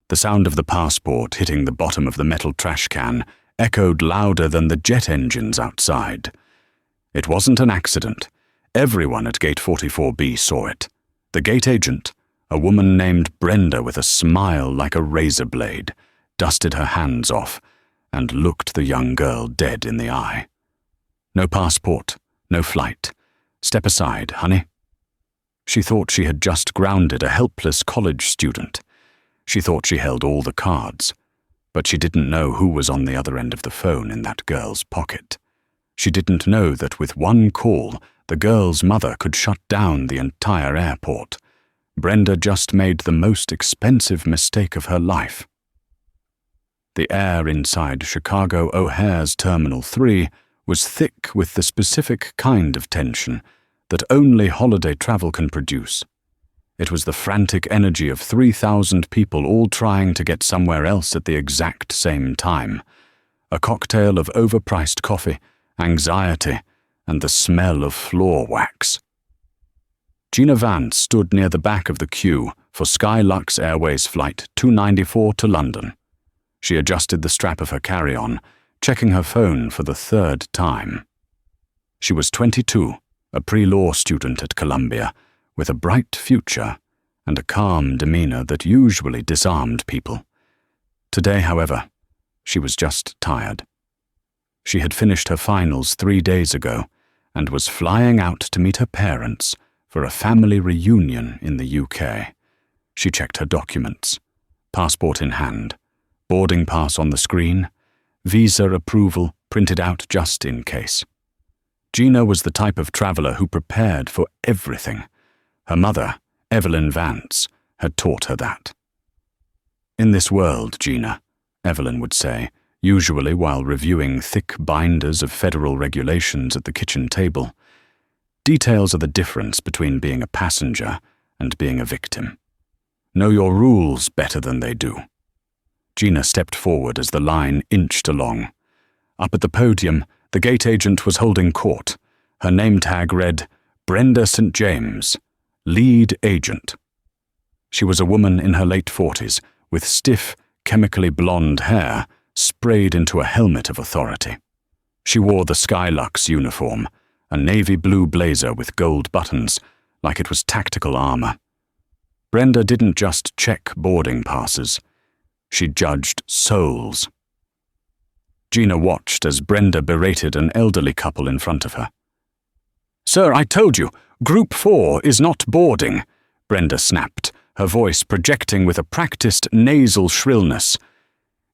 The sound of the passport hitting the bottom of the metal trash can echoed louder than the jet engines outside. It wasn't an accident. Everyone at Gate 44B saw it. The gate agent, a woman named Brenda with a smile like a razor blade, dusted her hands off and looked the young girl dead in the eye. No passport, no flight. Step aside, honey. She thought she had just grounded a helpless college student. She thought she held all the cards, but she didn't know who was on the other end of the phone in that girl's pocket. She didn't know that with one call, the girl's mother could shut down the entire airport. Brenda just made the most expensive mistake of her life. The air inside Chicago O'Hare's Terminal 3 was thick with the specific kind of tension that only holiday travel can produce. It was the frantic energy of 3,000 people all trying to get somewhere else at the exact same time. A cocktail of overpriced coffee, anxiety, and the smell of floor wax. Gina Vance stood near the back of the queue for Skylux Airways Flight 294 to London. She adjusted the strap of her carry-on, checking her phone for the third time. She was 22, a pre-law student at Columbia, with a bright future and a calm demeanor that usually disarmed people. Today, however, she was just tired. She had finished her finals 3 days ago and was flying out to meet her parents for a family reunion in the UK. She checked her documents, passport in hand, boarding pass on the screen, visa approval printed out just in case. Gina was the type of traveler who prepared for everything. Her mother, Evelyn Vance, had taught her that. In this world, Gina, Evelyn would say, usually while reviewing thick binders of federal regulations at the kitchen table, details are the difference between being a passenger and being a victim. Know your rules better than they do. Gina stepped forward as the line inched along. Up at the podium, the gate agent was holding court. Her name tag read, Brenda St. James, lead agent. She was a woman in her late 40s, with stiff, chemically blonde hair sprayed into a helmet of authority. She wore the Skylux uniform, a navy blue blazer with gold buttons, like it was tactical armor. Brenda didn't just check boarding passes. She judged souls. Gina watched as Brenda berated an elderly couple in front of her. "Sir, I told you, Group 4 is not boarding," Brenda snapped, her voice projecting with a practiced nasal shrillness.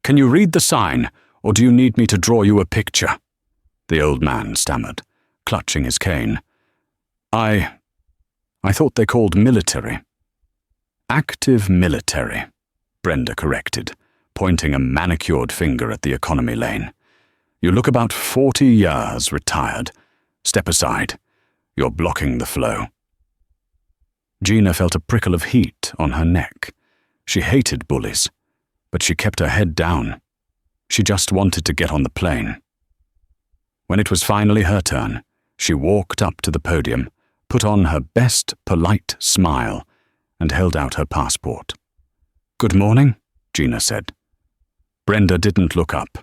"Can you read the sign, or do you need me to draw you a picture?" The old man stammered, clutching his cane. I thought they called military." "Active military," Brenda corrected, pointing a manicured finger at the economy lane. "You look about 40 years retired. Step aside. You're blocking the flow." Gina felt a prickle of heat on her neck. She hated bullies, but she kept her head down. She just wanted to get on the plane. When it was finally her turn, she walked up to the podium, put on her best polite smile, and held out her passport. "Good morning," Gina said. Brenda didn't look up.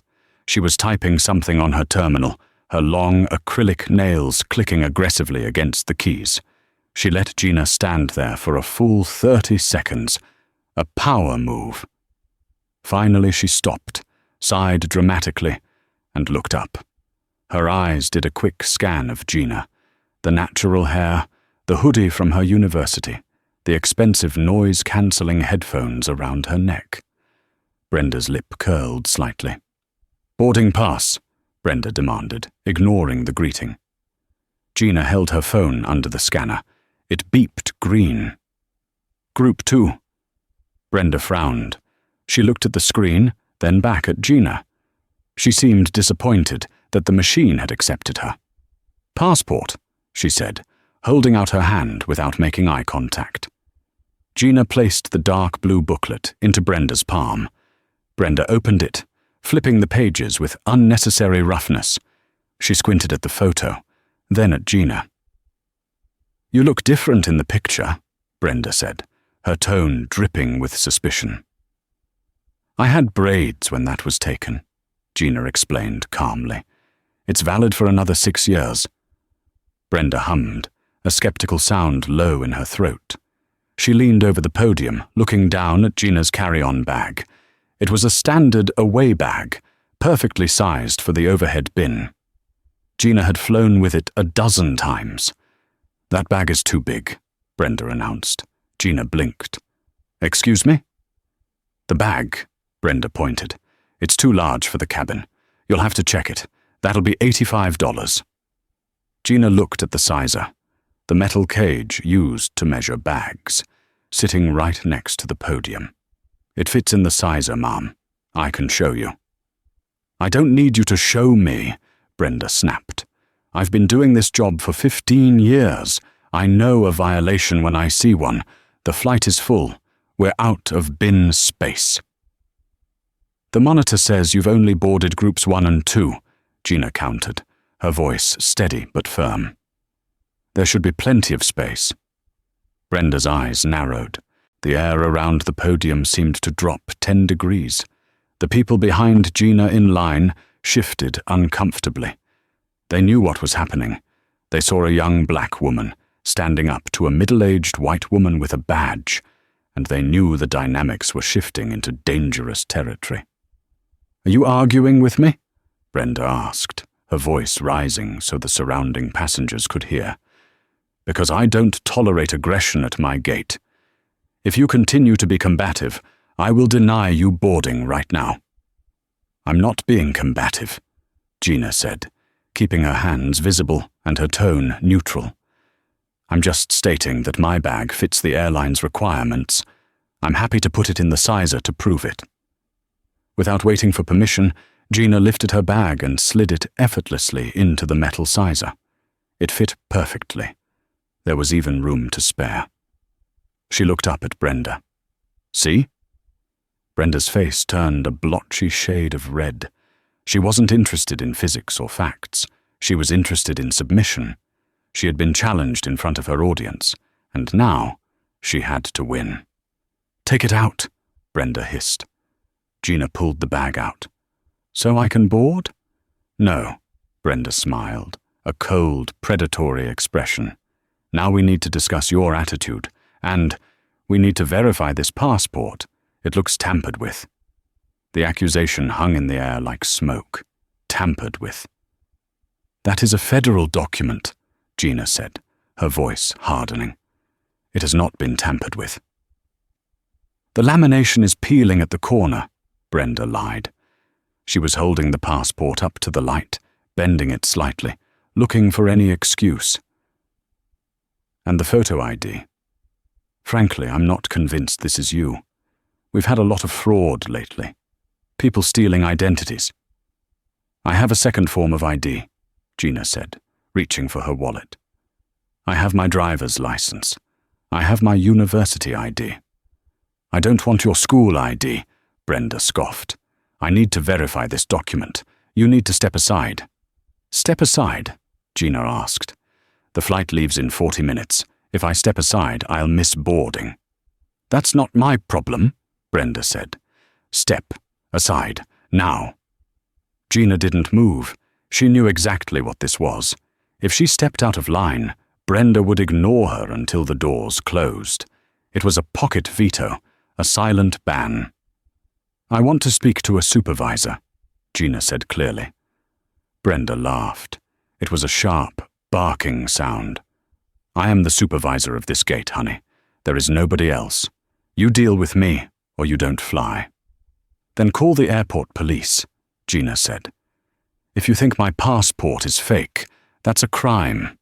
She was typing something on her terminal, her long acrylic nails clicking aggressively against the keys. She let Gina stand there for a full 30 seconds, a power move. Finally she stopped, sighed dramatically, and looked up. Her eyes did a quick scan of Gina, the natural hair, the hoodie from her university, the expensive noise-cancelling headphones around her neck. Brenda's lip curled slightly. "Boarding pass," Brenda demanded, ignoring the greeting. Gina held her phone under the scanner. It beeped green. "Group 2. Brenda frowned. She looked at the screen, then back at Gina. She seemed disappointed that the machine had accepted her. "Passport," she said, holding out her hand without making eye contact. Gina placed the dark blue booklet into Brenda's palm. Brenda opened it, flipping the pages with unnecessary roughness. She squinted at the photo, then at Gina. "You look different in the picture," Brenda said, her tone dripping with suspicion. I had braids when that was taken, Gina explained calmly. It's valid for another 6 years. Brenda hummed, a skeptical sound low in her throat. She leaned over the podium, looking down at Gina's carry-on bag. It was a standard away bag, perfectly sized for the overhead bin. Gina had flown with it a dozen times. That bag is too big, Brenda announced. Gina blinked. Excuse me? The bag, Brenda pointed. It's too large for the cabin. You'll have to check it. That'll be $85. Gina looked at the sizer, the metal cage used to measure bags, sitting right next to the podium. It fits in the sizer, ma'am. I can show you. I don't need you to show me, Brenda snapped. I've been doing this job for 15 years. I know a violation when I see one. The flight is full. We're out of bin space. The monitor says you've only boarded groups 1 and 2, Gina countered, her voice steady but firm. There should be plenty of space. Brenda's eyes narrowed. The air around the podium seemed to drop 10 degrees. The people behind Gina in line shifted uncomfortably. They knew what was happening. They saw a young black woman standing up to a middle-aged white woman with a badge, and they knew the dynamics were shifting into dangerous territory. Are you arguing with me? Brenda asked, her voice rising so the surrounding passengers could hear. Because I don't tolerate aggression at my gate. If you continue to be combative, I will deny you boarding right now. I'm not being combative, Gina said, keeping her hands visible and her tone neutral. I'm just stating that my bag fits the airline's requirements. I'm happy to put it in the sizer to prove it. Without waiting for permission, Gina lifted her bag and slid it effortlessly into the metal sizer. It fit perfectly. There was even room to spare. She looked up at Brenda. See? Brenda's face turned a blotchy shade of red. She wasn't interested in physics or facts. She was interested in submission. She had been challenged in front of her audience, and now she had to win. Take it out, Brenda hissed. Gina pulled the bag out. So I can board? No, Brenda smiled, a cold, predatory expression. Now we need to discuss your attitude, and we need to verify this passport. It looks tampered with. The accusation hung in the air like smoke. Tampered with. That is a federal document, Gina said, her voice hardening. It has not been tampered with. The lamination is peeling at the corner, Brenda lied. She was holding the passport up to the light, bending it slightly, looking for any excuse. And the photo ID. Frankly, I'm not convinced this is you. We've had a lot of fraud lately. People stealing identities. I have a second form of ID, Gina said, reaching for her wallet. I have my driver's license. I have my university ID. I don't want your school ID, Brenda scoffed. I need to verify this document. You need to step aside. Step aside? Gina asked. The flight leaves in 40 minutes. If I step aside, I'll miss boarding. That's not my problem, Brenda said. Step aside, now. Gina didn't move. She knew exactly what this was. If she stepped out of line, Brenda would ignore her until the doors closed. It was a pocket veto, a silent ban. I want to speak to a supervisor, Gina said clearly. Brenda laughed. It was a sharp, barking sound. I am the supervisor of this gate, honey. There is nobody else. You deal with me, or you don't fly. Then call the airport police, Gina said. If you think my passport is fake, that's a crime.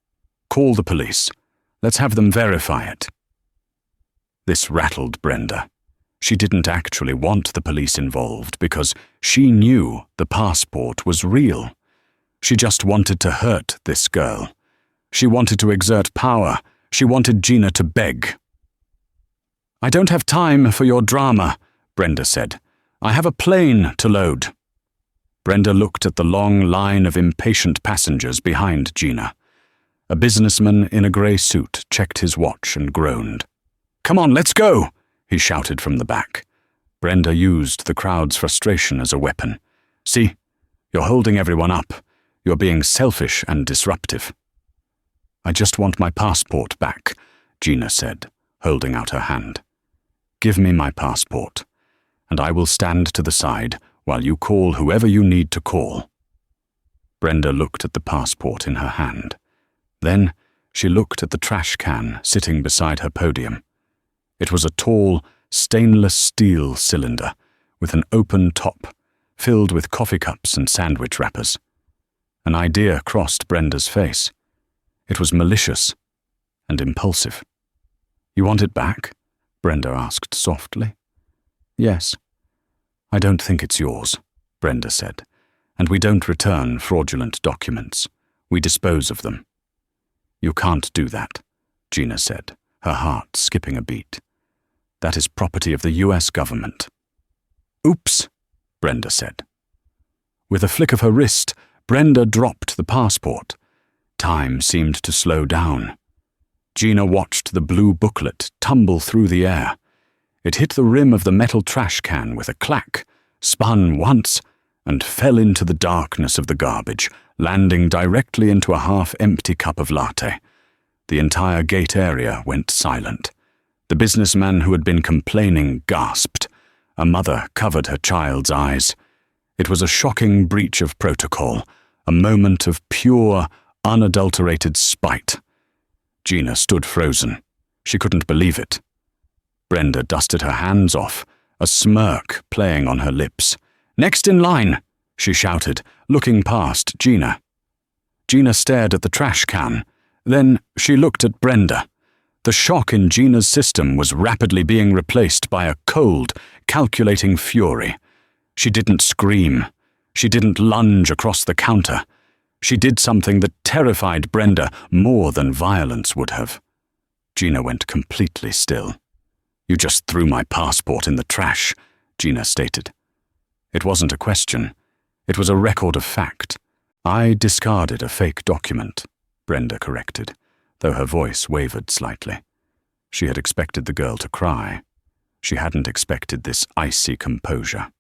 Call the police. Let's have them verify it. This rattled Brenda. She didn't actually want the police involved because she knew the passport was real. She just wanted to hurt this girl. She wanted to exert power. She wanted Gina to beg. I don't have time for your drama, Brenda said. I have a plane to load. Brenda looked at the long line of impatient passengers behind Gina. A businessman in a grey suit checked his watch and groaned. Come on, let's go, he shouted from the back. Brenda used the crowd's frustration as a weapon. "See, you're holding everyone up. You're being selfish and disruptive." "I just want my passport back," Gina said, holding out her hand. "Give me my passport, and I will stand to the side while you call whoever you need to call." Brenda looked at the passport in her hand. Then she looked at the trash can sitting beside her podium. It was a tall, stainless steel cylinder with an open top, filled with coffee cups and sandwich wrappers. An idea crossed Brenda's face. It was malicious and impulsive. "You want it back?" Brenda asked softly. "Yes." "I don't think it's yours," Brenda said, "and we don't return fraudulent documents. We dispose of them." "You can't do that," Gina said, her heart skipping a beat. "That is property of the US government." "Oops," Brenda said. With a flick of her wrist, Brenda dropped the passport. Time seemed to slow down. Gina watched the blue booklet tumble through the air. It hit the rim of the metal trash can with a clack, spun once, and fell into the darkness of the garbage, landing directly into a half-empty cup of latte. The entire gate area went silent. The businessman who had been complaining gasped. A mother covered her child's eyes. It was a shocking breach of protocol, a moment of pure, unadulterated spite. Gina stood frozen. She couldn't believe it. Brenda dusted her hands off, a smirk playing on her lips. "Next in line," she shouted, looking past Gina. Gina stared at the trash can. Then she looked at Brenda. The shock in Gina's system was rapidly being replaced by a cold, calculating fury. She didn't scream. She didn't lunge across the counter. She did something that terrified Brenda more than violence would have. Gina went completely still. "You just threw my passport in the trash," Gina stated. It wasn't a question. It was a record of fact. "I discarded a fake document," Brenda corrected, though her voice wavered slightly. She had expected the girl to cry. She hadn't expected this icy composure.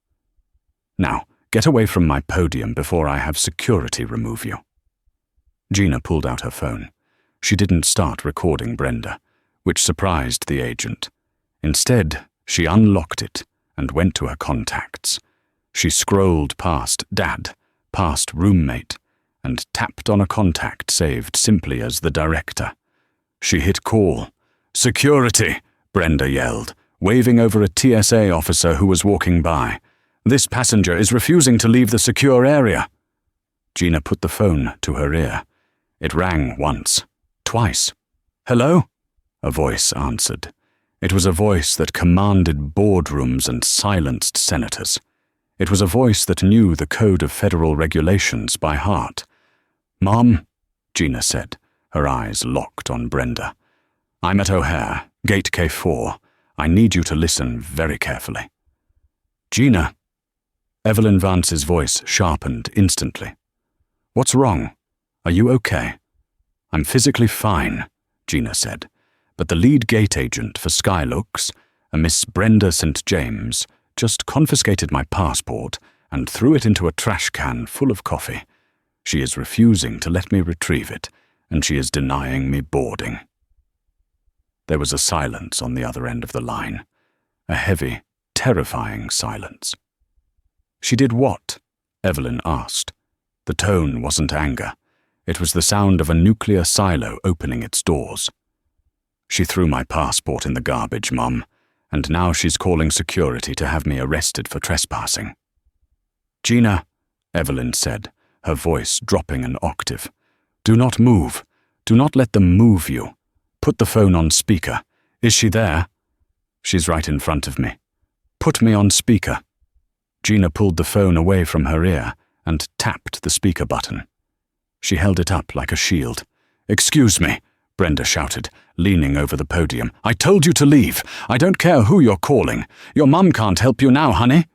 "Now, get away from my podium before I have security remove you." Gina pulled out her phone. She didn't start recording Brenda, which surprised the agent. Instead, she unlocked it and went to her contacts. She scrolled past Dad, past Roommate, and tapped on a contact saved simply as the director. She hit call. "Security!" Brenda yelled, waving over a TSA officer who was walking by. "This passenger is refusing to leave the secure area." Gina put the phone to her ear. It rang once, twice. "Hello?" a voice answered. It was a voice that commanded boardrooms and silenced senators. It was a voice that knew the code of federal regulations by heart. "Mom," Gina said, her eyes locked on Brenda. "I'm at O'Hare, Gate K4. I need you to listen very carefully." "Gina." Evelyn Vance's voice sharpened instantly. "What's wrong? Are you okay?" "I'm physically fine," Gina said, "but the lead gate agent for Skylooks, a Miss Brenda St. James, just confiscated my passport and threw it into a trash can full of coffee. She is refusing to let me retrieve it, and she is denying me boarding." There was a silence on the other end of the line, a heavy, terrifying silence. "She did what?" Evelyn asked. The tone wasn't anger. It was the sound of a nuclear silo opening its doors. "She threw my passport in the garbage, Mum, and now she's calling security to have me arrested for trespassing." "Gina," Evelyn said, her voice dropping an octave. "Do not move. Do not let them move you. Put the phone on speaker. Is she there?" "She's right in front of me." "Put me on speaker." Gina pulled the phone away from her ear and tapped the speaker button. She held it up like a shield. "Excuse me," Brenda shouted, leaning over the podium. "I told you to leave. I don't care who you're calling. Your mum can't help you now, honey."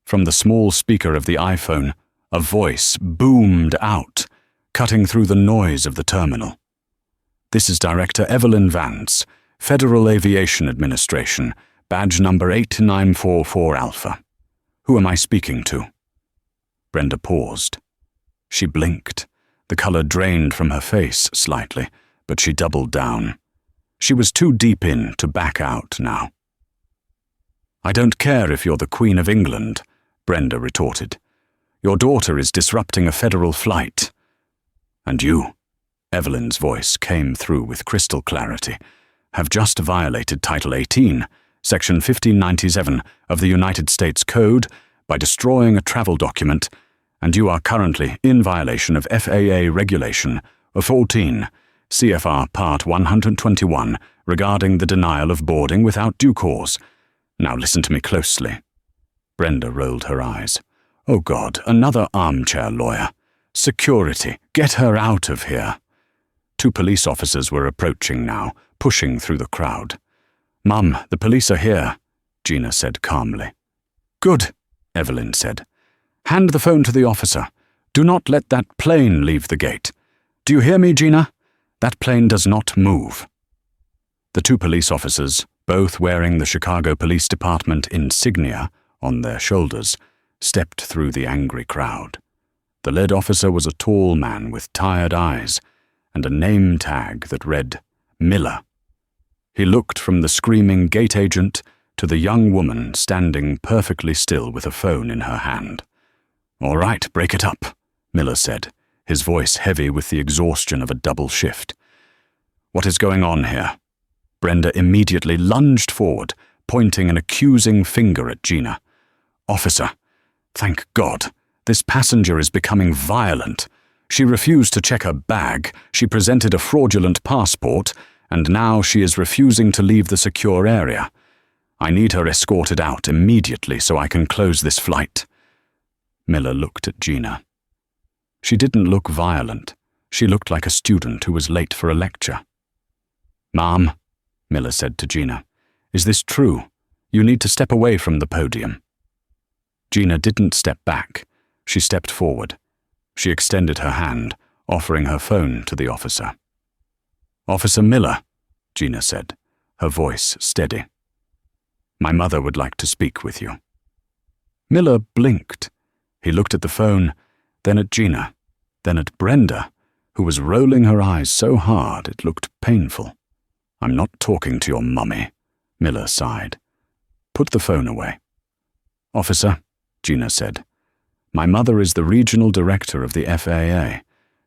From the small speaker of the iPhone, a voice boomed out, cutting through the noise of the terminal. "This is Director Evelyn Vance, Federal Aviation Administration, Badge number 8944 Alpha. Who am I speaking to? Brenda paused. She blinked. The color drained from her face slightly, but she doubled down. She was too deep in to back out now. I don't care if you're the Queen of England, Brenda retorted. Your daughter is disrupting a federal flight. And you, Evelyn's voice came through with crystal clarity, have just violated Title 18, Section 1597 of the United States Code by destroying a travel document, and you are currently in violation of FAA Regulation 14, CFR Part 121, regarding the denial of boarding without due cause. Now listen to me closely. Brenda rolled her eyes. Oh God, another armchair lawyer. Security, get her out of here. 2 police officers were approaching now, pushing through the crowd. Mum, the police are here, Gina said calmly. Good, Evelyn said. Hand the phone to the officer. Do not let that plane leave the gate. Do you hear me, Gina? That plane does not move. The 2 police officers, both wearing the Chicago Police Department insignia on their shoulders, stepped through the angry crowd. The lead officer was a tall man with tired eyes and a name tag that read Miller. He looked from the screaming gate agent to the young woman standing perfectly still with a phone in her hand. All right, break it up, Miller said, his voice heavy with the exhaustion of a double shift. What is going on here? Brenda immediately lunged forward, pointing an accusing finger at Gina. Officer, thank God, this passenger is becoming violent. She refused to check her bag, she presented a fraudulent passport, and now she is refusing to leave the secure area. I need her escorted out immediately so I can close this flight. Miller looked at Gina. She didn't look violent. She looked like a student who was late for a lecture. Ma'am, Miller said to Gina, is this true? You need to step away from the podium. Gina didn't step back. She stepped forward. She extended her hand, offering her phone to the officer. Officer Miller, Gina said, her voice steady. My mother would like to speak with you. Miller blinked. He looked at the phone, then at Gina, then at Brenda, who was rolling her eyes so hard it looked painful. I'm not talking to your mummy, Miller sighed. Put the phone away. Officer, Gina said, my mother is the regional director of the FAA.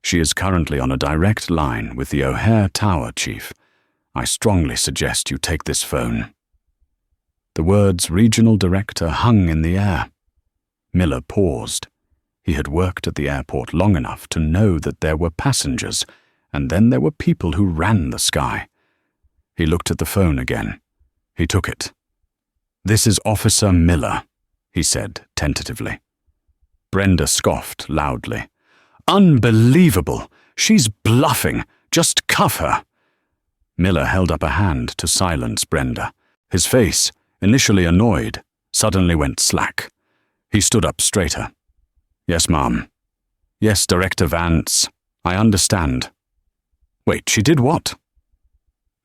She is currently on a direct line with the O'Hare Tower chief. I strongly suggest you take this phone. The words regional director hung in the air. Miller paused. He had worked at the airport long enough to know that there were passengers, and then there were people who ran the sky. He looked at the phone again. He took it. This is Officer Miller, he said tentatively. Brenda scoffed loudly. Unbelievable! She's bluffing! Just cuff her! Miller held up a hand to silence Brenda. His face, initially annoyed, suddenly went slack. He stood up straighter. Yes, ma'am. Yes, Director Vance. I understand. Wait, she did what?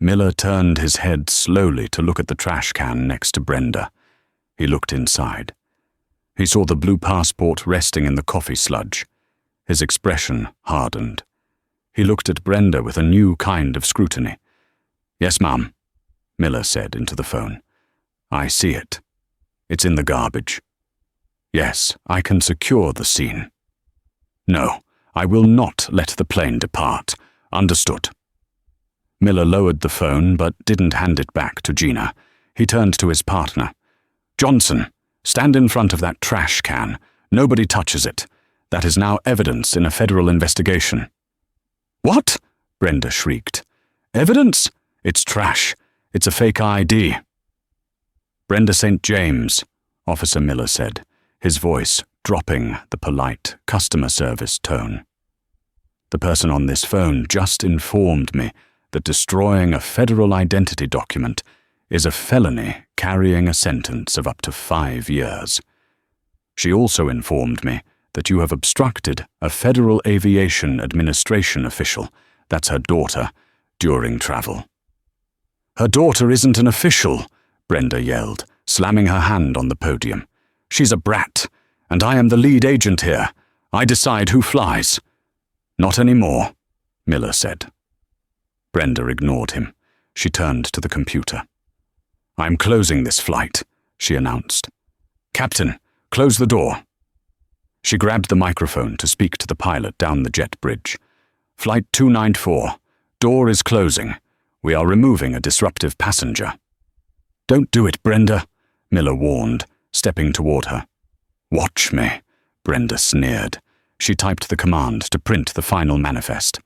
Miller turned his head slowly to look at the trash can next to Brenda. He looked inside. He saw the blue passport resting in the coffee sludge. His expression hardened. He looked at Brenda with a new kind of scrutiny. Yes, ma'am, Miller said into the phone. I see it. It's in the garbage. Yes, I can secure the scene. No, I will not let the plane depart. Understood. Miller lowered the phone but didn't hand it back to Gina. He turned to his partner. Johnson, stand in front of that trash can. Nobody touches it. That is now evidence in a federal investigation. What? Brenda shrieked. Evidence? It's trash. It's a fake ID. Brenda St. James, Officer Miller said, his voice dropping the polite customer service tone. The person on this phone just informed me that destroying a federal identity document is a felony carrying a sentence of up to 5 years. She also informed me that you have obstructed a Federal Aviation Administration official, that's her daughter, during travel. Her daughter isn't an official, Brenda yelled, slamming her hand on the podium. "She's a brat, and I am the lead agent here. I decide who flies." "Not anymore," Miller said. Brenda ignored him. She turned to the computer. "I'm closing this flight," she announced. "Captain, close the door." She grabbed the microphone to speak to the pilot down the jet bridge. "Flight 294, door is closing. We are removing a disruptive passenger." "Don't do it, Brenda," Miller warned, stepping toward her. "Watch me," Brenda sneered. She typed the command to print the final manifest.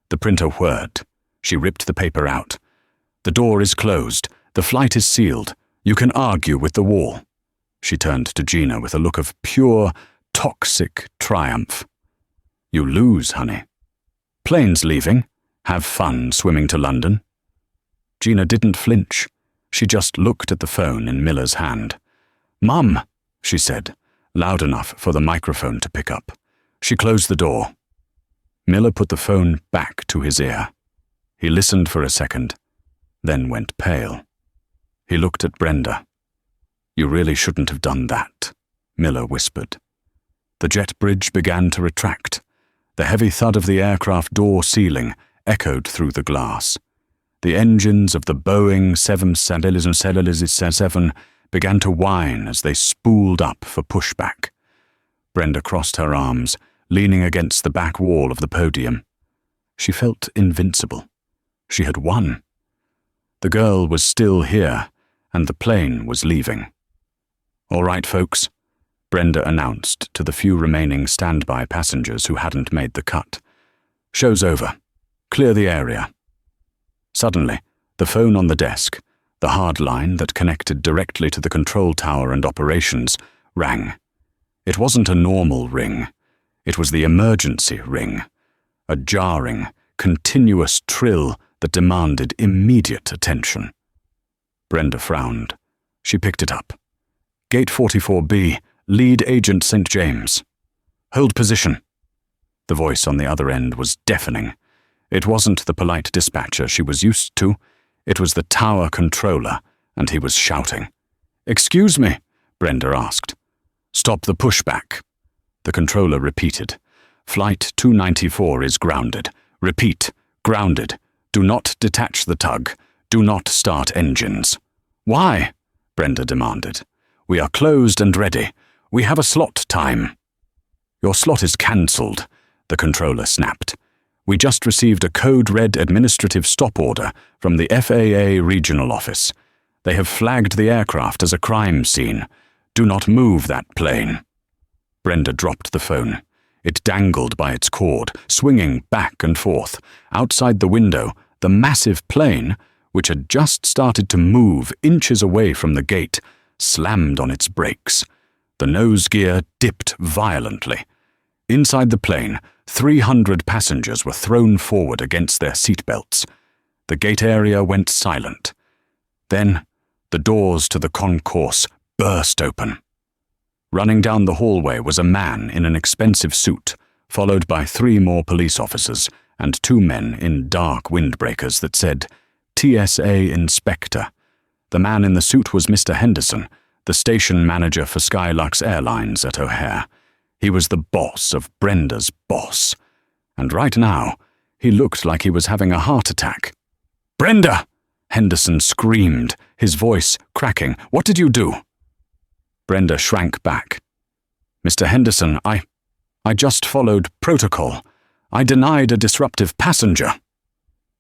The printer whirred. She ripped the paper out. "The door is closed. The flight is sealed. You can argue with the wall." She turned to Gina with a look of pure, toxic triumph. "You lose, honey. Plane's leaving. Have fun swimming to London." Gina didn't flinch. She just looked at the phone in Miller's hand. "Mum," she said, loud enough for the microphone to pick up. She closed the door. Miller put the phone back to his ear. He listened for a second, then went pale. He looked at Brenda. "You really shouldn't have done that," Miller whispered. The jet bridge began to retract. The heavy thud of the aircraft door ceiling echoed through the glass. The engines of the Boeing 777 began to whine as they spooled up for pushback. Brenda crossed her arms, leaning against the back wall of the podium. She felt invincible. She had won. The girl was still here, and the plane was leaving. "All right, folks," Brenda announced to the few remaining standby passengers who hadn't made the cut. "Show's over. Clear the area." Suddenly, the phone on the desk, the hard line that connected directly to the control tower and operations, rang. It wasn't a normal ring. It was the emergency ring. A jarring, continuous trill that demanded immediate attention. Brenda frowned. She picked it up. "Gate 44B, lead agent St. James. Hold position." The voice on the other end was deafening. It wasn't the polite dispatcher she was used to. It was the tower controller, and he was shouting. "Excuse me," Brenda asked. "Stop the pushback." The controller repeated. "Flight 294 is grounded. Repeat, grounded. Do not detach the tug. Do not start engines." "Why?" Brenda demanded. "We are closed and ready. We have a slot time." "Your slot is cancelled," the controller snapped. "We just received a code-red administrative stop order from the FAA regional office. They have flagged the aircraft as a crime scene. Do not move that plane." Brenda dropped the phone. It dangled by its cord, swinging back and forth. Outside the window, the massive plane, which had just started to move inches away from the gate, slammed on its brakes. The nose gear dipped violently. Inside the plane, 300 passengers were thrown forward against their seatbelts. The gate area went silent. Then, the doors to the concourse burst open. Running down the hallway was a man in an expensive suit, followed by 3 more police officers and 2 men in dark windbreakers that said, "TSA Inspector." The man in the suit was Mr. Henderson, the station manager for Skylux Airlines at O'Hare. He was the boss of Brenda's boss. And right now, he looked like he was having a heart attack. "Brenda!" Henderson screamed, his voice cracking. "What did you do?" Brenda shrank back. "Mr. Henderson, I just followed protocol. I denied a disruptive passenger."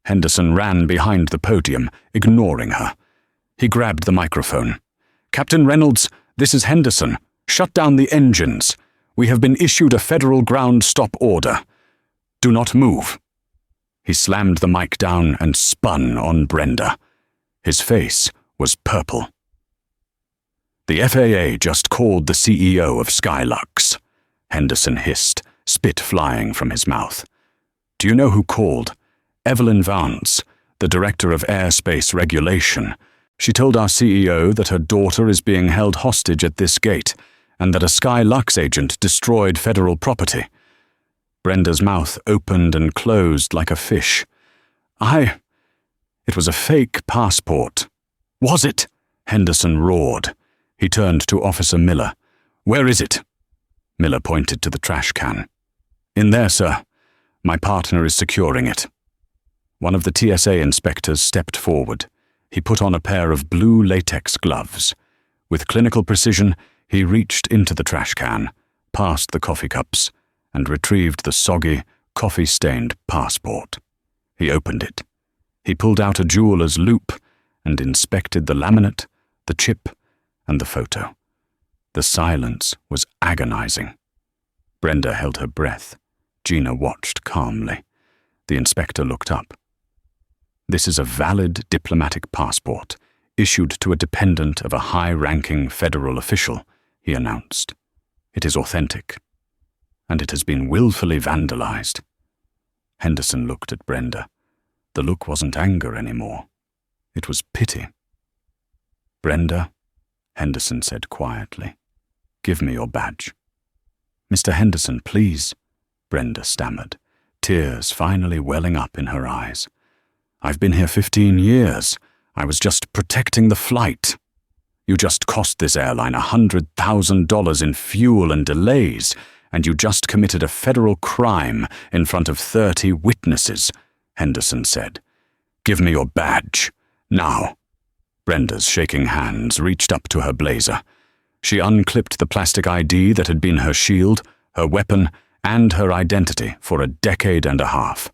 Henderson ran behind the podium, ignoring her. He grabbed the microphone. "Captain Reynolds, this is Henderson. Shut down the engines. We have been issued a federal ground stop order. Do not move." He slammed the mic down and spun on Brenda. His face was purple. "The FAA just called the CEO of Skylux," Henderson hissed, spit flying from his mouth. "Do you know who called? Evelyn Vance, the Director of Airspace Regulation. She told our CEO that her daughter is being held hostage at this gate, and that a Skylux agent destroyed federal property." Brenda's mouth opened and closed like a fish. It was a fake passport." "Was it?" Henderson roared. He turned to Officer Miller. "Where is it?" Miller pointed to the trash can. "In there, sir. My partner is securing it." One of the TSA inspectors stepped forward. He put on a pair of blue latex gloves. With clinical precision, he reached into the trash can, past the coffee cups, and retrieved the soggy, coffee-stained passport. He opened it. He pulled out a jeweler's loupe and inspected the laminate, the chip, and the photo. The silence was agonizing. Brenda held her breath. Gina watched calmly. The inspector looked up. "This is a valid diplomatic passport, issued to a dependent of a high-ranking federal official," he announced. "It is authentic, and it has been willfully vandalized." Henderson looked at Brenda. The look wasn't anger anymore. It was pity. "Brenda," Henderson said quietly, "give me your badge." "Mr. Henderson, please," Brenda stammered, tears finally welling up in her eyes. "I've been here 15 years. I was just protecting the flight. You just cost this airline $100,000 in fuel and delays, and you just committed a federal crime in front of 30 witnesses," Henderson said. "Give me your badge, now." Brenda's shaking hands reached up to her blazer. She unclipped the plastic ID that had been her shield, her weapon, and her identity for a decade and a half.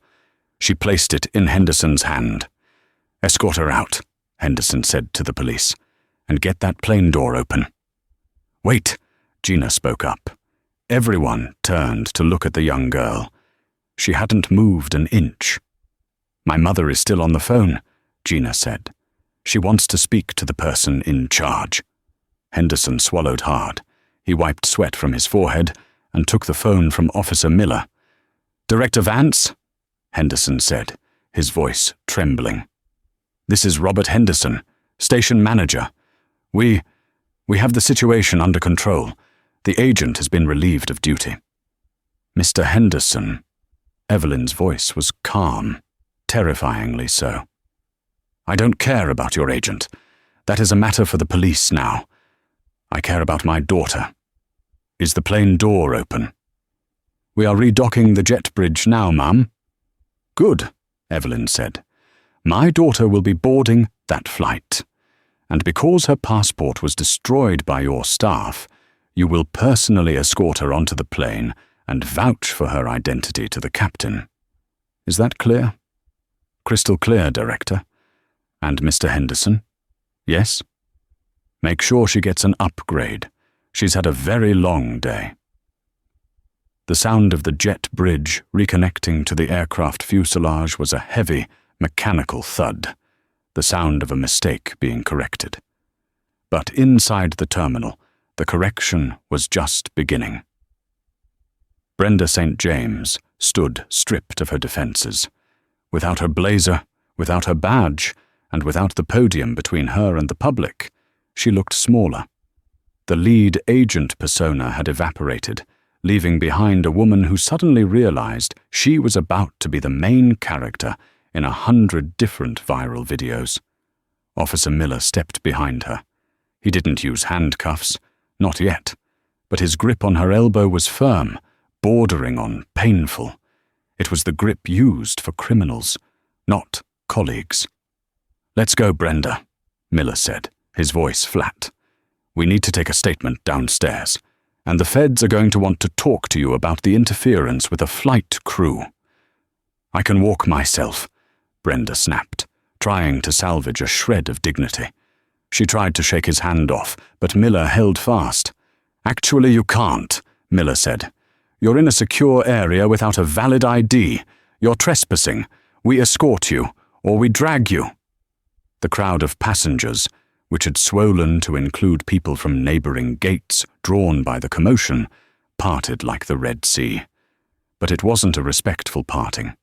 She placed it in Henderson's hand. "Escort her out," Henderson said to the police, "and get that plane door open." "Wait," Gina spoke up. Everyone turned to look at the young girl. She hadn't moved an inch. "My mother is still on the phone," Gina said. "She wants to speak to the person in charge." Henderson swallowed hard. He wiped sweat from his forehead and took the phone from Officer Miller. "Director Vance?" Henderson said, his voice trembling. "This is Robert Henderson, station manager. We have the situation under control. The agent has been relieved of duty." "Mr. Henderson," Evelyn's voice was calm, terrifyingly so. "I don't care about your agent. That is a matter for the police now. I care about my daughter. Is the plane door open?" "We are redocking the jet bridge now, ma'am." "Good," Evelyn said. "My daughter will be boarding that flight. And because her passport was destroyed by your staff, you will personally escort her onto the plane and vouch for her identity to the captain. Is that clear?" "Crystal clear, Director." "And Mr. Henderson?" "Yes?" "Make sure she gets an upgrade. She's had a very long day." The sound of the jet bridge reconnecting to the aircraft fuselage was a heavy, mechanical thud, the sound of a mistake being corrected. But inside the terminal, the correction was just beginning. Brenda St. James stood stripped of her defenses. Without her blazer, without her badge, and without the podium between her and the public, she looked smaller. The lead agent persona had evaporated, leaving behind a woman who suddenly realized she was about to be the main character in 100 different viral videos. Officer Miller stepped behind her. He didn't use handcuffs, not yet, but his grip on her elbow was firm, bordering on painful. It was the grip used for criminals, not colleagues. "Let's go, Brenda," Miller said, his voice flat. "We need to take a statement downstairs, and the feds are going to want to talk to you about the interference with a flight crew." "I can walk myself," Brenda snapped, trying to salvage a shred of dignity. She tried to shake his hand off, but Miller held fast. "Actually, you can't," Miller said. "You're in a secure area without a valid ID. You're trespassing. We escort you, or we drag you." The crowd of passengers, which had swollen to include people from neighboring gates drawn by the commotion, parted like the Red Sea. But it wasn't a respectful parting.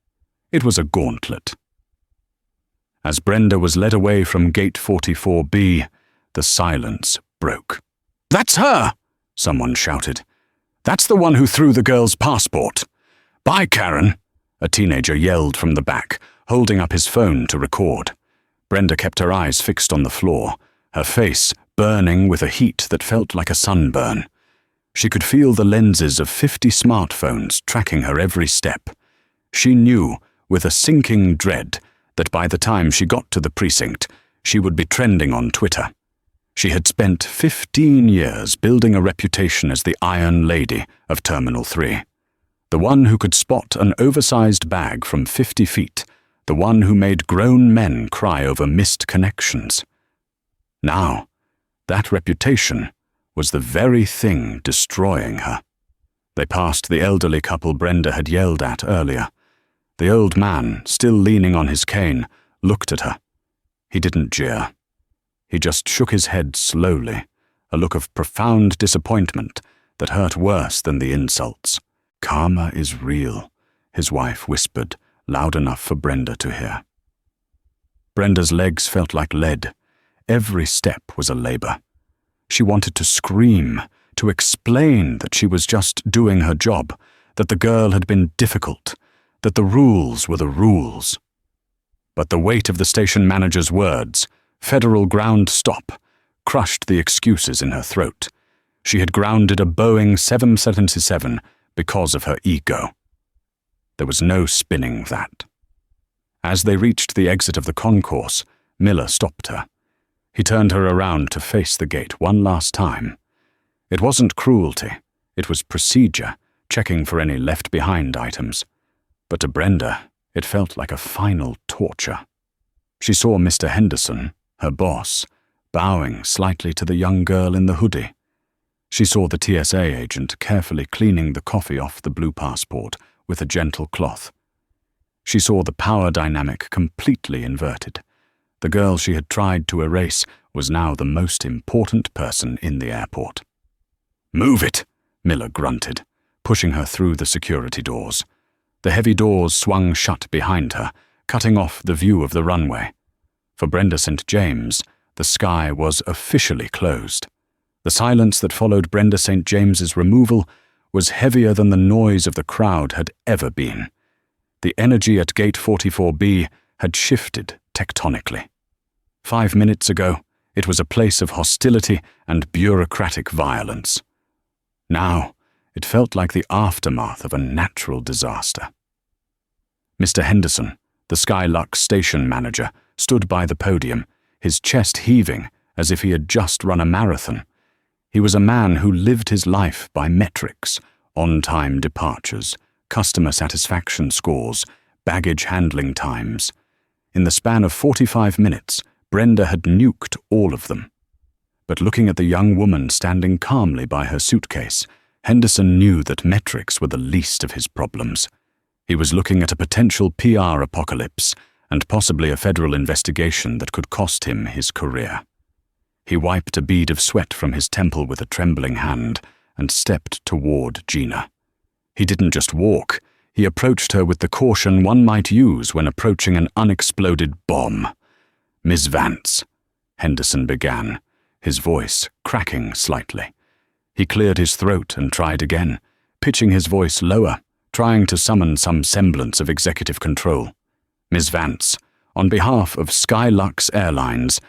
It was a gauntlet. As Brenda was led away from Gate 44B, the silence broke. "That's her!" someone shouted. "That's the one who threw the girl's passport." "Bye, Karen," a teenager yelled from the back, holding up his phone to record. Brenda kept her eyes fixed on the floor. her face burning with a heat that felt like a sunburn. She could feel the lenses of 50 smartphones tracking her every step. She knew, with a sinking dread, that by the time she got to the precinct, she would be trending on Twitter. She had spent 15 years building a reputation as the Iron Lady of Terminal 3. The one who could spot an oversized bag from 50 feet, the one who made grown men cry over missed connections. Now, that reputation was the very thing destroying her. They passed the elderly couple Brenda had yelled at earlier. The old man, still leaning on his cane, looked at her. He didn't jeer. He just shook his head slowly, a look of profound disappointment that hurt worse than the insults. "Karma is real," his wife whispered, loud enough for Brenda to hear. Brenda's legs felt like lead. Every step was a labor. She wanted to scream, to explain that she was just doing her job, that the girl had been difficult, that the rules were the rules. But the weight of the station manager's words, "Federal ground stop," crushed the excuses in her throat. She had grounded a Boeing 777 because of her ego. There was no spinning that. As they reached the exit of the concourse, Miller stopped her. He turned her around to face the gate one last time. It wasn't cruelty, it was procedure, checking for any left-behind items. But to Brenda, it felt like a final torture. She saw Mr. Henderson, her boss, bowing slightly to the young girl in the hoodie. She saw the TSA agent carefully cleaning the coffee off the blue passport with a gentle cloth. She saw the power dynamic completely inverted. The girl she had tried to erase was now the most important person in the airport. "Move it," Miller grunted, pushing her through the security doors. The heavy doors swung shut behind her, cutting off the view of the runway. For Brenda St. James, the sky was officially closed. The silence that followed Brenda St. James's removal was heavier than the noise of the crowd had ever been. The energy at Gate 44B had shifted tectonically. 5 minutes ago, it was a place of hostility and bureaucratic violence. Now, it felt like the aftermath of a natural disaster. Mr. Henderson, the Skylux station manager, stood by the podium, his chest heaving as if he had just run a marathon. He was a man who lived his life by metrics, on-time departures, customer satisfaction scores, baggage handling times. In the span of 45 minutes, Brenda had nuked all of them. But looking at the young woman standing calmly by her suitcase, Henderson knew that metrics were the least of his problems. He was looking at a potential PR apocalypse and possibly a federal investigation that could cost him his career. He wiped a bead of sweat from his temple with a trembling hand and stepped toward Gina. He didn't just walk, he approached her with the caution one might use when approaching an unexploded bomb. "Miss Vance," Henderson began, his voice cracking slightly. He cleared his throat and tried again, pitching his voice lower, trying to summon some semblance of executive control. "Miss Vance, on behalf of Skylux Airlines,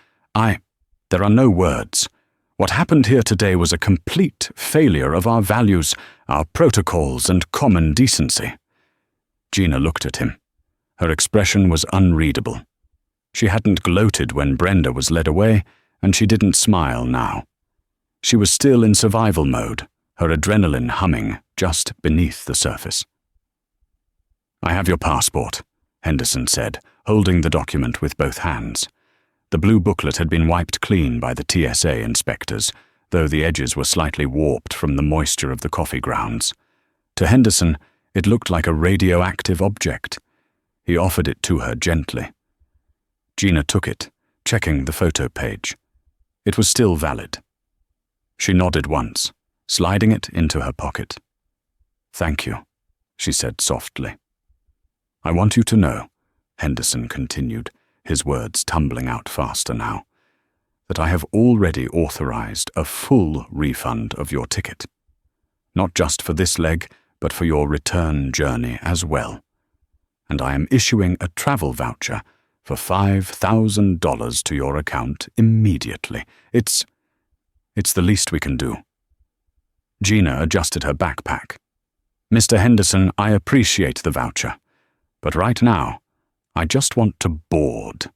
There are no words. What happened here today was a complete failure of our values, our protocols, and common decency." Gina looked at him. Her expression was unreadable. She hadn't gloated when Brenda was led away, and she didn't smile now. She was still in survival mode, her adrenaline humming just beneath the surface. "I have your passport," Henderson said, holding the document with both hands. The blue booklet had been wiped clean by the TSA inspectors, though the edges were slightly warped from the moisture of the coffee grounds. To Henderson, it looked like a radioactive object. He offered it to her gently. Gina took it, checking the photo page. It was still valid. She nodded once, sliding it into her pocket. "Thank you," she said softly. "I want you to know," Henderson continued, his words tumbling out faster now, "that I have already authorized a full refund of your ticket. Not just for this leg, but for your return journey as well. And I am issuing a travel voucher for $5,000 to your account immediately. It's the least we can do." Gina adjusted her backpack. "Mr. Henderson, I appreciate the voucher, but right now, I just want to board.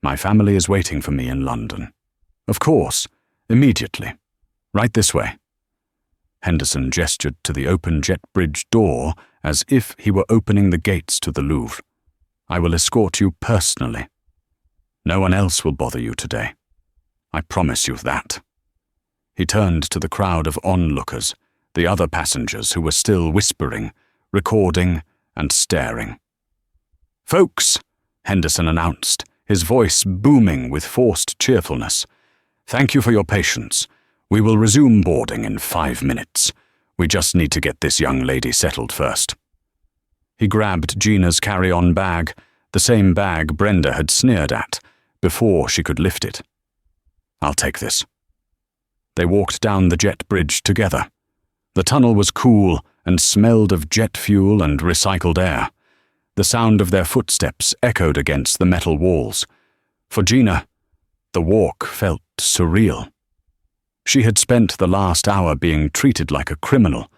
My family is waiting for me in London. Of course, immediately. Right this way." Henderson gestured to the open jet bridge door as if he were opening the gates to the Louvre. "I will escort you personally. No one else will bother you today. I promise you that." He turned to the crowd of onlookers, the other passengers who were still whispering, recording, and staring. "Folks," Henderson announced, his voice booming with forced cheerfulness, "thank you for your patience. We will resume boarding in 5 minutes. We just need to get this young lady settled first." He grabbed Gina's carry-on bag, the same bag Brenda had sneered at, before she could lift it. "I'll take this." They walked down the jet bridge together. The tunnel was cool and smelled of jet fuel and recycled air. The sound of their footsteps echoed against the metal walls. For Gina, the walk felt surreal. She had spent the last hour being treated like a criminal,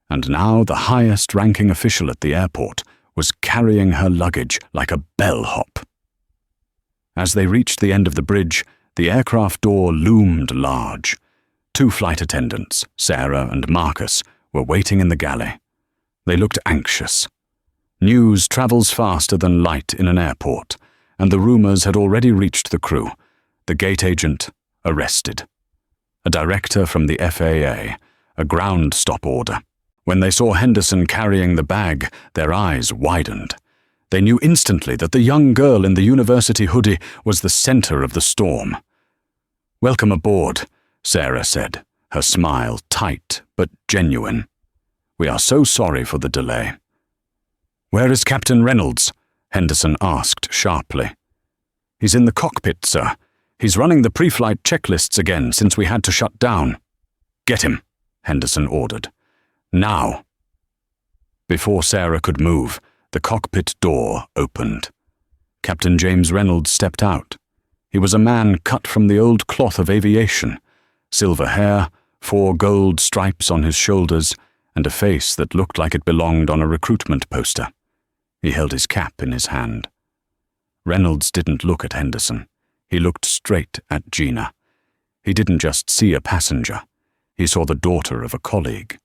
and now the highest-ranking official at the airport was carrying her luggage like a bellhop. As they reached the end of the bridge, the aircraft door loomed large. 2 flight attendants, Sarah and Marcus, were waiting in the galley. They looked anxious. News travels faster than light in an airport, and the rumors had already reached the crew. The gate agent arrested. A director from the FAA, a ground stop order. When they saw Henderson carrying the bag, their eyes widened. They knew instantly that the young girl in the university hoodie was the center of the storm. "Welcome aboard," Sarah said, her smile tight but genuine. "We are so sorry for the delay." "Where is Captain Reynolds?" Henderson asked sharply. "He's in the cockpit, sir. He's running the pre-flight checklists again since we had to shut down." "Get him," Henderson ordered. "Now." Before Sarah could move, the cockpit door opened. Captain James Reynolds stepped out. He was a man cut from the old cloth of aviation. Silver hair, 4 gold stripes on his shoulders, and a face that looked like it belonged on a recruitment poster. He held his cap in his hand. Reynolds didn't look at Henderson. He looked straight at Gina. He didn't just see a passenger. He saw the daughter of a colleague.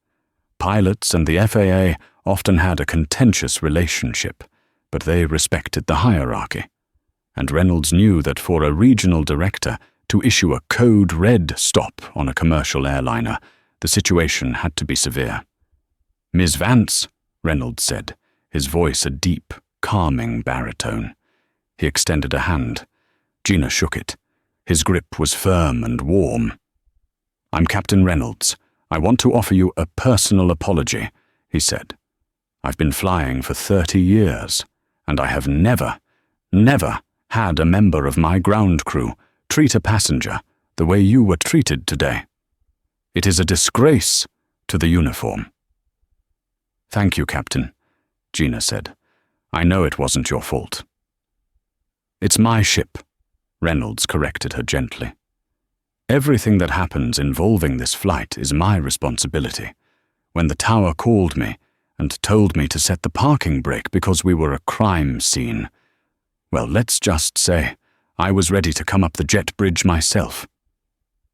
Pilots and the FAA often had a contentious relationship, but they respected the hierarchy. And Reynolds knew that for a regional director to issue a code red stop on a commercial airliner, the situation had to be severe. "Ms. Vance," Reynolds said, his voice a deep, calming baritone. He extended a hand. Gina shook it. His grip was firm and warm. "I'm Captain Reynolds. I want to offer you a personal apology," he said. "I've been flying for 30 years, and I have never had a member of my ground crew treat a passenger the way you were treated today. It is a disgrace to the uniform." "Thank you, Captain," Gina said. "I know it wasn't your fault." "It's my ship," Reynolds corrected her gently. "Everything that happens involving this flight is my responsibility. When the tower called me and told me to set the parking brake because we were a crime scene, well, let's just say I was ready to come up the jet bridge myself."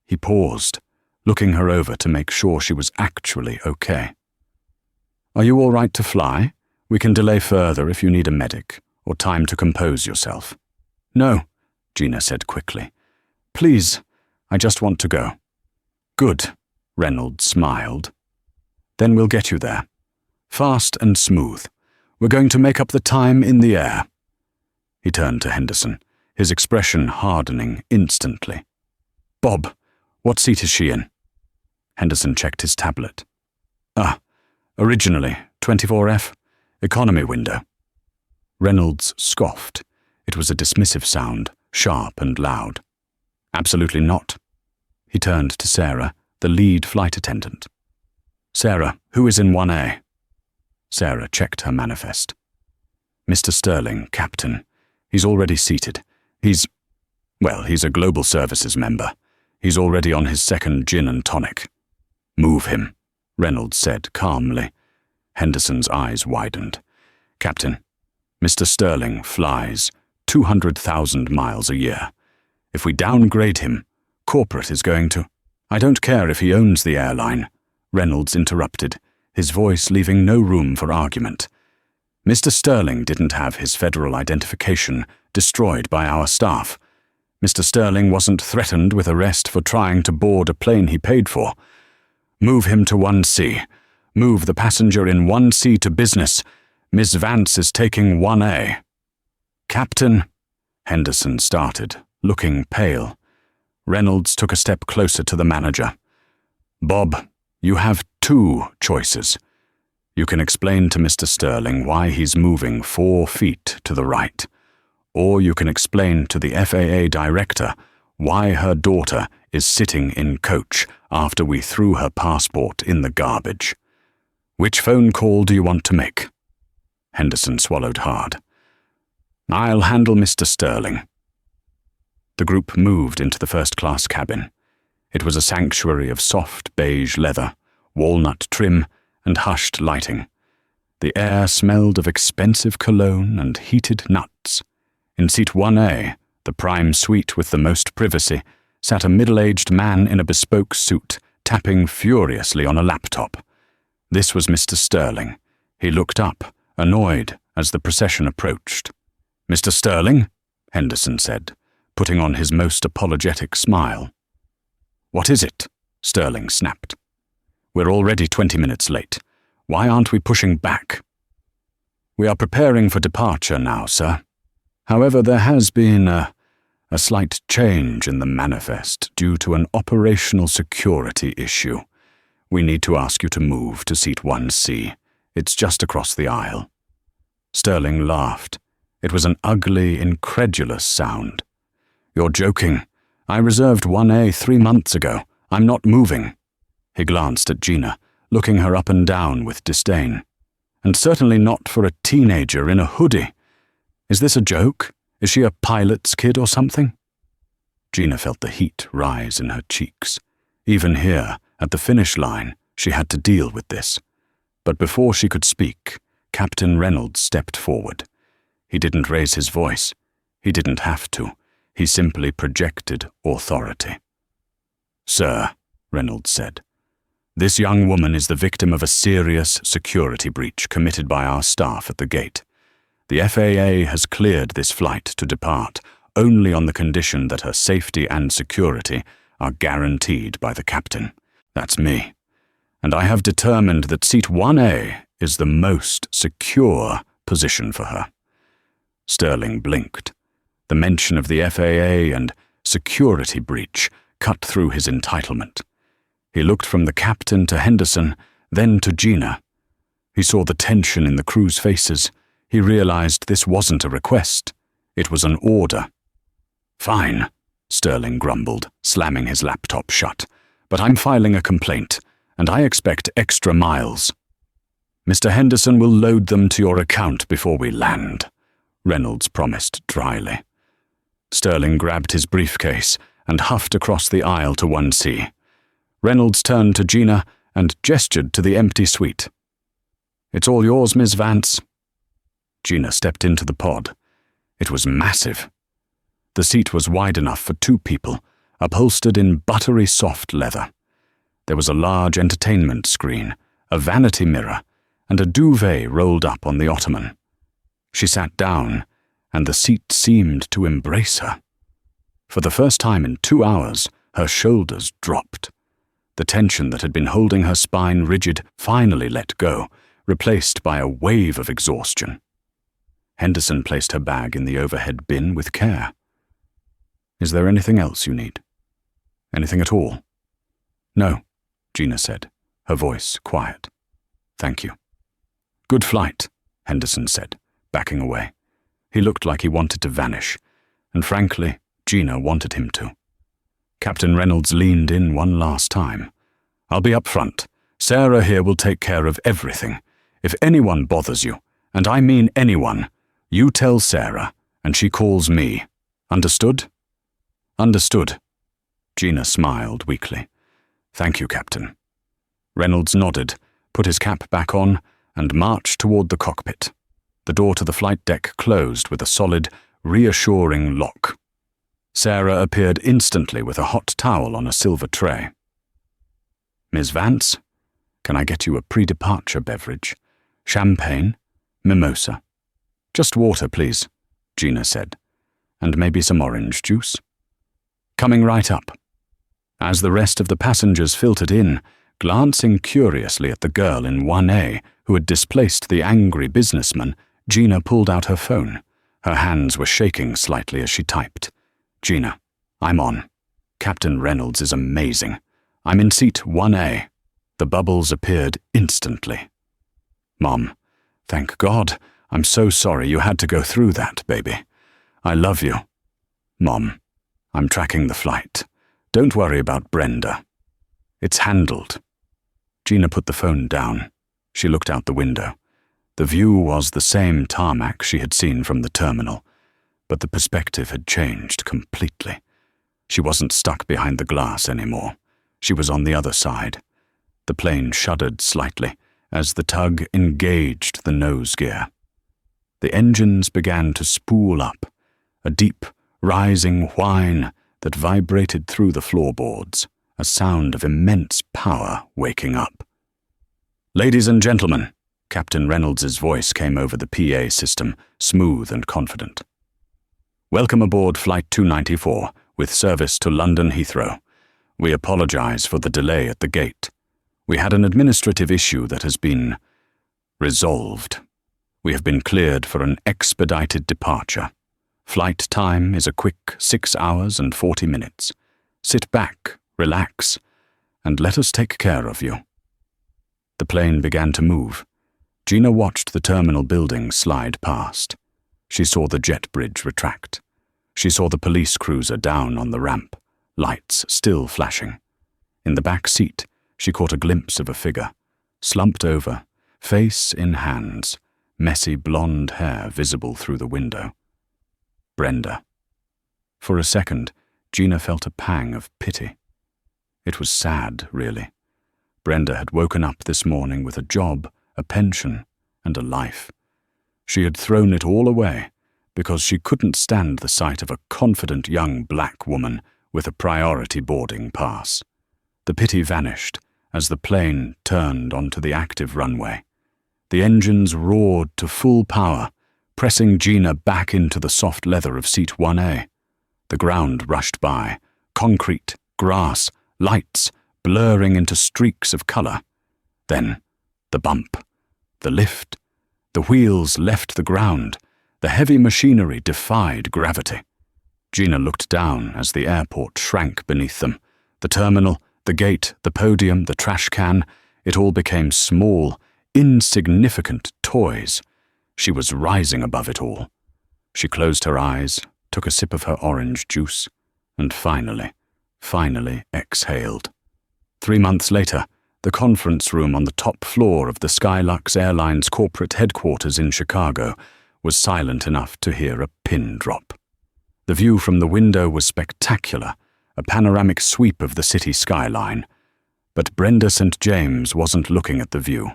He paused, looking her over to make sure she was actually okay. "Are you all right to fly? We can delay further if you need a medic or time to compose yourself." "No," Gina said quickly. "Please, I just want to go." "Good," Reynolds smiled. "Then we'll get you there. Fast and smooth. We're going to make up the time in the air." He turned to Henderson, his expression hardening instantly. "Bob, what seat is she in?" Henderson checked his tablet. Originally, 24F, economy window." Reynolds scoffed. It was a dismissive sound, sharp and loud. "Absolutely not." He turned to Sarah, the lead flight attendant. "Sarah, who is in 1A?" Sarah checked her manifest. "Mr. Sterling, Captain. He's already seated. He's a global services member. He's already on his second gin and tonic. Move him, Reynolds said calmly. Henderson's eyes widened. Captain, Mr. Sterling flies 200,000 miles a year. If we downgrade him, corporate is going to— I don't care if he owns the airline, Reynolds interrupted, his voice leaving no room for argument. Mr. Sterling didn't have his federal identification destroyed by our staff. Mr. Sterling wasn't threatened with arrest for trying to board a plane he paid for. Move him to 1C. Move the passenger in 1C to business. Miss Vance is taking 1A. Captain, Henderson started, looking pale. Reynolds took a step closer to the manager. Bob, you have two choices. You can explain to Mr. Sterling why he's moving 4 feet to the right. Or you can explain to the FAA director why her daughter is sitting in coach after we threw her passport in the garbage. Which phone call do you want to make? Henderson swallowed hard. I'll handle Mr. Sterling. The group moved into the first-class cabin. It was a sanctuary of soft beige leather, walnut trim, and hushed lighting. The air smelled of expensive cologne and heated nuts. In seat 1A, the prime suite with the most privacy, sat a middle-aged man in a bespoke suit, tapping furiously on a laptop. This was Mr. Sterling. He looked up, annoyed, as the procession approached. Mr. Sterling, Henderson said, putting on his most apologetic smile. What is it? Sterling snapped. We're already 20 minutes late. Why aren't we pushing back? We are preparing for departure now, sir. However, there has been a slight change in the manifest due to an operational security issue. We need to ask you to move to seat 1C. It's just across the aisle. Sterling laughed. It was an ugly, incredulous sound. You're joking. I reserved 1A 3 months ago. I'm not moving. He glanced at Gina, looking her up and down with disdain. And certainly not for a teenager in a hoodie. Is this a joke? Is she a pilot's kid or something? Gina felt the heat rise in her cheeks. Even here, at the finish line, she had to deal with this. But before she could speak, Captain Reynolds stepped forward. He didn't raise his voice. He didn't have to. He simply projected authority. Sir, Reynolds said, this young woman is the victim of a serious security breach committed by our staff at the gate. The FAA has cleared this flight to depart only on the condition that her safety and security are guaranteed by the captain. That's me. And I have determined that seat 1A is the most secure position for her. Sterling blinked. The mention of the FAA and security breach cut through his entitlement. He looked from the captain to Henderson, then to Gina. He saw the tension in the crew's faces. He realized this wasn't a request. It was an order. Fine, Sterling grumbled, slamming his laptop shut. But I'm filing a complaint, and I expect extra miles. Mr. Henderson will load them to your account before we land, Reynolds promised dryly. Sterling grabbed his briefcase and huffed across the aisle to 1C. Reynolds turned to Gina and gestured to the empty suite. It's all yours, Miss Vance. Gina stepped into the pod. It was massive. The seat was wide enough for 2 people, upholstered in buttery soft leather. There was a large entertainment screen, a vanity mirror, and a duvet rolled up on the ottoman. She sat down, and the seat seemed to embrace her. For the first time in 2 hours, her shoulders dropped. The tension that had been holding her spine rigid finally let go, replaced by a wave of exhaustion. Henderson placed her bag in the overhead bin with care. Is there anything else you need? Anything at all? No, Gina said, her voice quiet. Thank you. Good flight, Henderson said, backing away. He looked like he wanted to vanish, and frankly, Gina wanted him to. Captain Reynolds leaned in one last time. I'll be up front. Sarah here will take care of everything. If anyone bothers you, and I mean anyone, you tell Sarah, and she calls me. Understood? Understood. Gina smiled weakly. Thank you, Captain. Reynolds nodded, put his cap back on, and marched toward the cockpit. The door to the flight deck closed with a solid, reassuring lock. Sarah appeared instantly with a hot towel on a silver tray. Ms. Vance, can I get you a pre-departure beverage? Champagne? Mimosa? Just water, please, Gina said. And maybe some orange juice? Coming right up. As the rest of the passengers filtered in, glancing curiously at the girl in 1A who had displaced the angry businessman, Gina pulled out her phone. Her hands were shaking slightly as she typed. Gina, I'm on. Captain Reynolds is amazing. I'm in seat 1A. The bubbles appeared instantly. Mom, thank God. I'm so sorry you had to go through that, baby. I love you. Mom, I'm tracking the flight. Don't worry about Brenda. It's handled. Gina put the phone down. She looked out the window. The view was the same tarmac she had seen from the terminal, but the perspective had changed completely. She wasn't stuck behind the glass anymore. She was on the other side. The plane shuddered slightly as the tug engaged the nose gear. The engines began to spool up, a deep, rising whine that vibrated through the floorboards, a sound of immense power waking up. Ladies and gentlemen, Captain Reynolds's voice came over the PA system, smooth and confident. Welcome aboard Flight 294, with service to London Heathrow. We apologize for the delay at the gate. We had an administrative issue that has been resolved. We have been cleared for an expedited departure. Flight time is a quick 6 hours and 40 minutes. Sit back, relax, and let us take care of you. The plane began to move. Gina watched the terminal building slide past. She saw the jet bridge retract. She saw the police cruiser down on the ramp, lights still flashing. In the back seat, she caught a glimpse of a figure, slumped over, face in hands, messy blonde hair visible through the window. Brenda. For a second, Gina felt a pang of pity. It was sad, really. Brenda had woken up this morning with a job, a pension, and a life. She had thrown it all away because she couldn't stand the sight of a confident young black woman with a priority boarding pass. The pity vanished as the plane turned onto the active runway. The engines roared to full power, pressing Gina back into the soft leather of seat 1A. The ground rushed by, concrete, grass, lights, blurring into streaks of color. Then, the bump, the lift. The wheels left the ground. The heavy machinery defied gravity. Gina looked down as the airport shrank beneath them. The terminal, the gate, the podium, the trash can, it all became small, insignificant toys. She was rising above it all. She closed her eyes, took a sip of her orange juice, and finally exhaled. 3 months later, the conference room on the top floor of the Skylux Airlines corporate headquarters in Chicago was silent enough to hear a pin drop. The view from the window was spectacular, a panoramic sweep of the city skyline. But Brenda St. James wasn't looking at the view.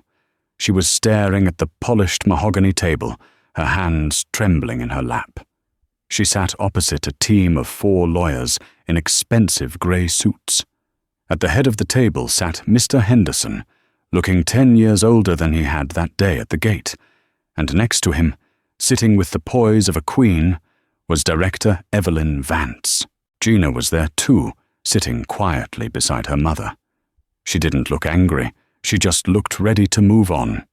She was staring at the polished mahogany table, her hands trembling in her lap. She sat opposite a team of 4 lawyers in expensive grey suits. At the head of the table sat Mr. Henderson, looking 10 years older than he had that day at the gate, and next to him, sitting with the poise of a queen, was Director Evelyn Vance. Gina was there too, sitting quietly beside her mother. She didn't look angry, she just looked ready to move on.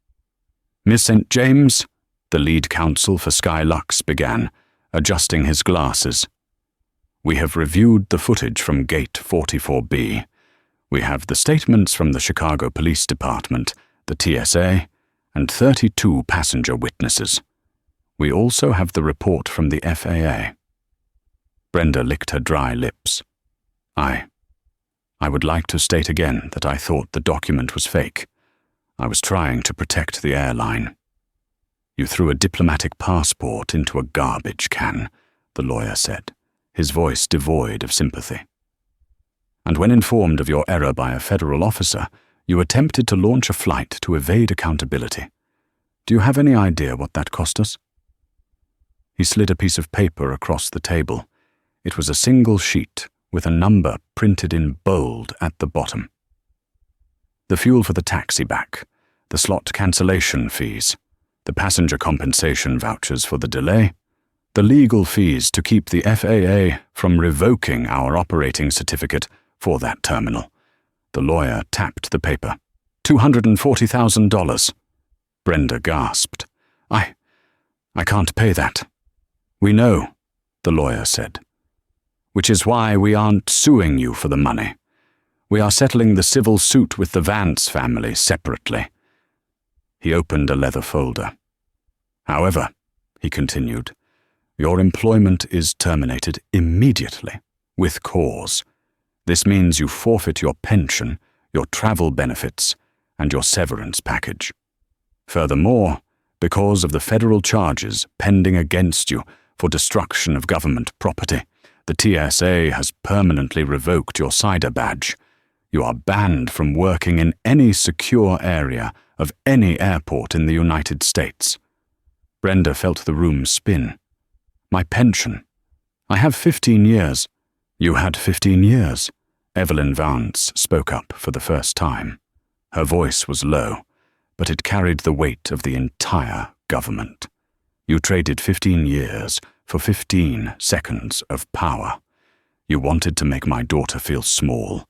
Miss St. James, the lead counsel for Skylux began, adjusting his glasses. We have reviewed the footage from Gate 44B. We have the statements from the Chicago Police Department, the TSA, and 32 passenger witnesses. We also have the report from the FAA. Brenda licked her dry lips. I would like to state again that I thought the document was fake. I was trying to protect the airline. You threw a diplomatic passport into a garbage can, the lawyer said, his voice devoid of sympathy. And when informed of your error by a federal officer, you attempted to launch a flight to evade accountability. Do you have any idea what that cost us? He slid a piece of paper across the table. It was a single sheet with a number printed in bold at the bottom. The fuel for the taxi back, the slot cancellation fees, the passenger compensation vouchers for the delay, the legal fees to keep the FAA from revoking our operating certificate for that terminal. The lawyer tapped the paper. $240,000. Brenda gasped. I can't pay that. We know, the lawyer said. Which is why we aren't suing you for the money. We are settling the civil suit with the Vance family separately. He opened a leather folder. However, he continued, your employment is terminated immediately, with cause. This means you forfeit your pension, your travel benefits, and your severance package. Furthermore, because of the federal charges pending against you for destruction of government property, the TSA has permanently revoked your cider badge. You are banned from working in any secure area of any airport in the United States. Brenda felt the room spin. My pension. I have 15 years. You had 15 years. Evelyn Vance spoke up for the first time. Her voice was low, but it carried the weight of the entire government. You traded 15 years for 15 seconds of power. You wanted to make my daughter feel small.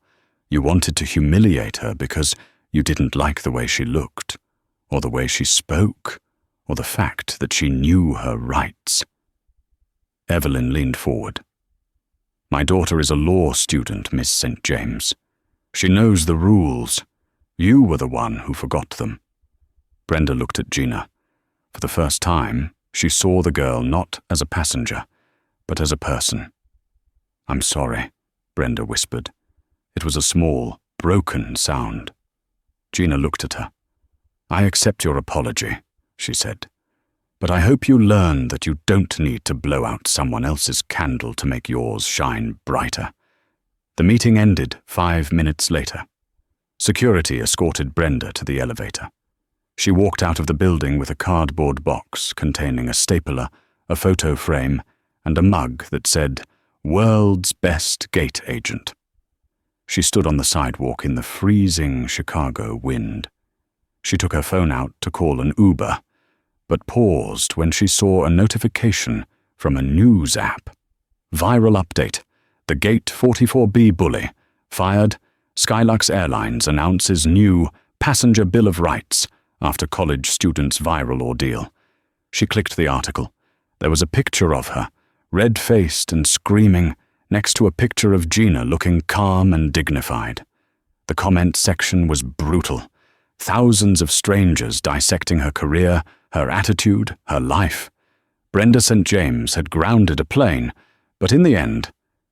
You wanted to humiliate her because you didn't like the way she looked, or the way she spoke, or the fact that she knew her rights. Evelyn leaned forward. My daughter is a law student, Miss St. James. She knows the rules. You were the one who forgot them. Brenda looked at Gina. For the first time, she saw the girl not as a passenger, but as a person. I'm sorry, Brenda whispered. It was a small, broken sound. Gina looked at her. I accept your apology, she said. But I hope you learn that you don't need to blow out someone else's candle to make yours shine brighter. The meeting ended 5 minutes later. Security escorted Brenda to the elevator. She walked out of the building with a cardboard box containing a stapler, a photo frame, and a mug that said, World's Best Gate Agent. She stood on the sidewalk in the freezing Chicago wind. She took her phone out to call an Uber, but paused when she saw a notification from a news app. Viral update. The Gate 44B bully. Fired. Skylux Airlines announces new passenger Bill of Rights after college student's viral ordeal. She clicked the article. There was a picture of her, red-faced and screaming, next to a picture of Gina looking calm and dignified. The comment section was brutal. Thousands of strangers dissecting her career, her attitude, her life. Brenda St. James had grounded a plane, but in the end,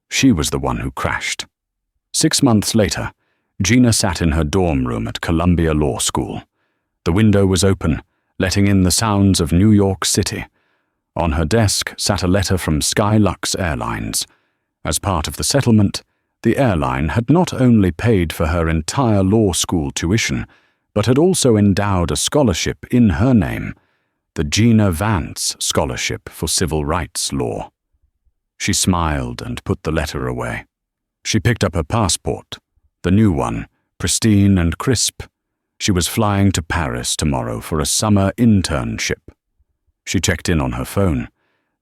she was the one who crashed. 6 months later, Gina sat in her dorm room at Columbia Law School. The window was open, letting in the sounds of New York City. On her desk sat a letter from Skylux Airlines. As part of the settlement, the airline had not only paid for her entire law school tuition, but had also endowed a scholarship in her name, the Gina Vance Scholarship for Civil Rights Law. She smiled and put the letter away. She picked up her passport, the new one, pristine and crisp. She was flying to Paris tomorrow for a summer internship. She checked in on her phone.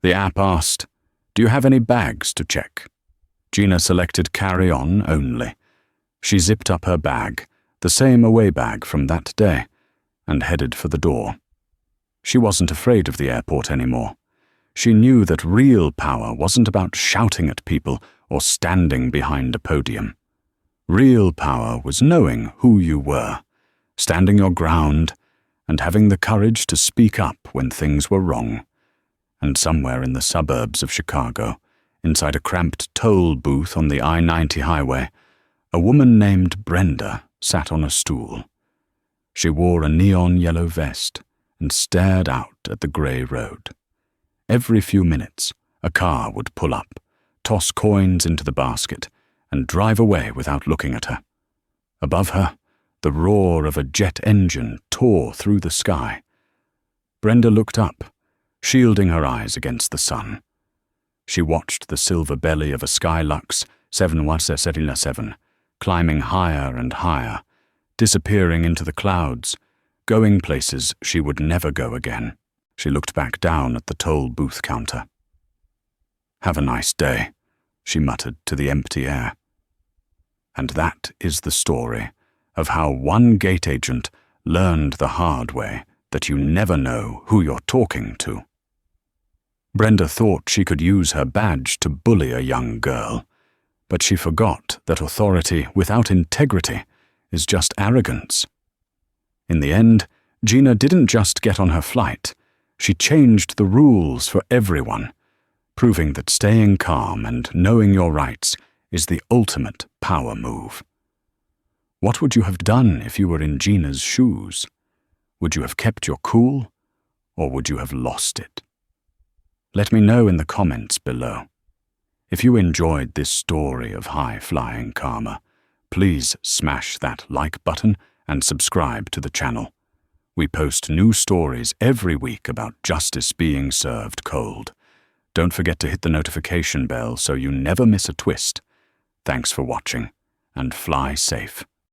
The app asked, "Do you have any bags to check?" Gina selected carry-on only. She zipped up her bag, the same away bag from that day, and headed for the door. She wasn't afraid of the airport anymore. She knew that real power wasn't about shouting at people or standing behind a podium. Real power was knowing who you were, standing your ground, and having the courage to speak up when things were wrong. And somewhere in the suburbs of Chicago, inside a cramped toll booth on the I-90 highway, a woman named Brenda sat on a stool. She wore a neon yellow vest and stared out at the grey road. Every few minutes, a car would pull up, toss coins into the basket, and drive away without looking at her. Above her, the roar of a jet engine tore through the sky. Brenda looked up, shielding her eyes against the sun. She watched the silver belly of a Skylux 717 climbing higher and higher, disappearing into the clouds, going places she would never go again. She looked back down at the toll booth counter. "Have a nice day," she muttered to the empty air. And that is the story of how one gate agent learned the hard way that you never know who you're talking to. Brenda thought she could use her badge to bully a young girl, but she forgot that authority without integrity is just arrogance. In the end, Gina didn't just get on her flight, she changed the rules for everyone, proving that staying calm and knowing your rights is the ultimate power move. What would you have done if you were in Gina's shoes? Would you have kept your cool, or would you have lost it? Let me know in the comments below. If you enjoyed this story of high-flying karma, please smash that like button and subscribe to the channel. We post new stories every week about justice being served cold. Don't forget to hit the notification bell so you never miss a twist. Thanks for watching, and fly safe.